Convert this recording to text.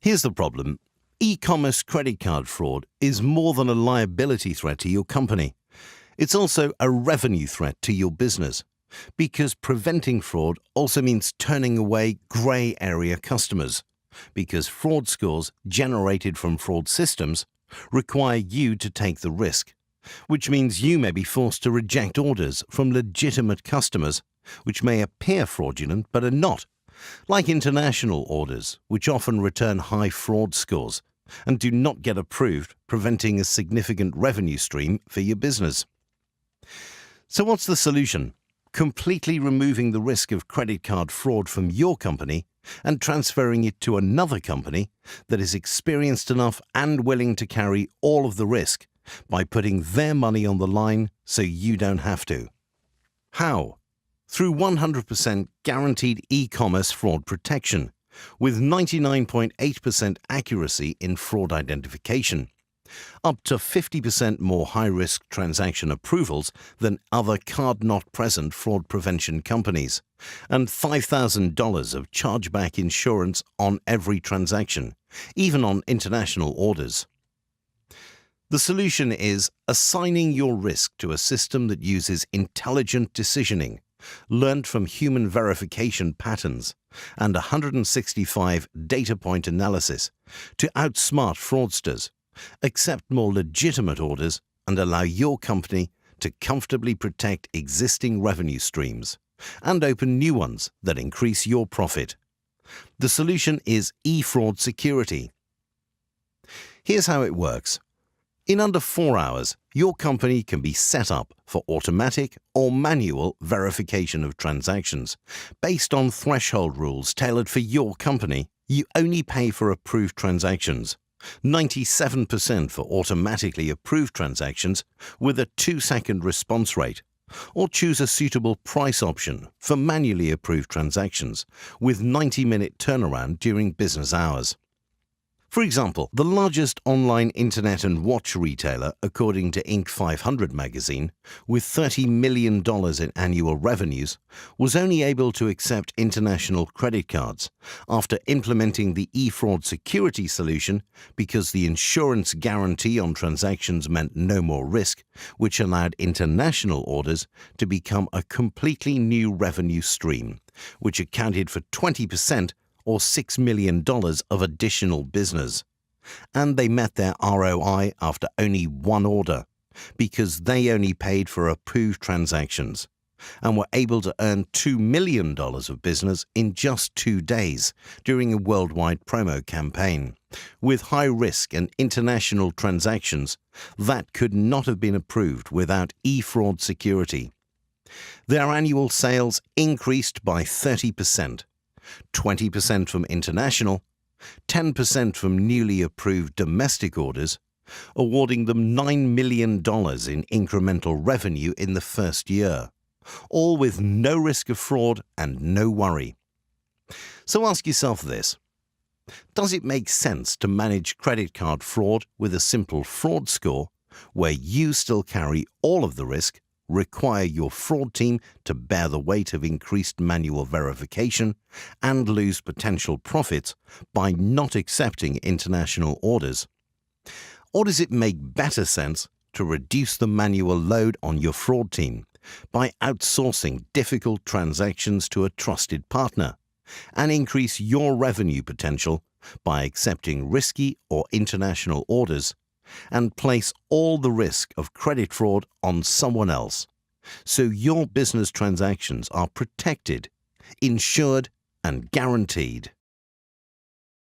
Here's the problem. E-commerce credit card fraud is more than a liability threat to your company. It's also a revenue threat to your business, because preventing fraud also means turning away grey area customers, because fraud scores generated from fraud systems require you to take the risk, which means you may be forced to reject orders from legitimate customers, which may appear fraudulent but are not, like international orders, which often return high fraud scores and do not get approved, preventing a significant revenue stream for your business. So what's the solution? Completely removing the risk of credit card fraud from your company and transferring it to another company that is experienced enough and willing to carry all of the risk by putting their money on the line so you don't have to. How? Through 100% guaranteed e-commerce fraud protection, with 99.8% accuracy in fraud identification, up to 50% more high-risk transaction approvals than other card-not-present fraud prevention companies, and $5,000 of chargeback insurance on every transaction, even on international orders. The solution is assigning your risk to a system that uses intelligent decisioning, learned from human verification patterns, and 165 data point analysis to outsmart fraudsters, accept more legitimate orders, and allow your company to comfortably protect existing revenue streams and open new ones that increase your profit. The solution is eFraud Security. Here's how it works. In under 4 hours, your company can be set up for automatic or manual verification of transactions. Based on threshold rules tailored for your company, you only pay for approved transactions. 97% for automatically approved transactions with a 2-second response rate, or choose a suitable price option for manually approved transactions with 90-minute turnaround during business hours. For example, the largest online internet and watch retailer, according to Inc. 500 magazine, with $30 million in annual revenues, was only able to accept international credit cards after implementing the eFraud Security solution because the insurance guarantee on transactions meant no more risk, which allowed international orders to become a completely new revenue stream, which accounted for 20% or $6 million of additional business. And they met their ROI after only one order, because they only paid for approved transactions, and were able to earn $2 million of business in just 2 days during a worldwide promo campaign, with high risk and international transactions that could not have been approved without eFraud Security. Their annual sales increased by 30%. 20% from international, 10% from newly approved domestic orders, awarding them $9 million in incremental revenue in the first year, all with no risk of fraud and no worry. So ask yourself this. Does it make sense to manage credit card fraud with a simple fraud score where you still carry all of the risk, require your fraud team to bear the weight of increased manual verification, and lose potential profits by not accepting international orders? Or does it make better sense to reduce the manual load on your fraud team by outsourcing difficult transactions to a trusted partner, and increase your revenue potential by accepting risky or international orders, and place all the risk of credit fraud on someone else, so your business transactions are protected, insured, and guaranteed?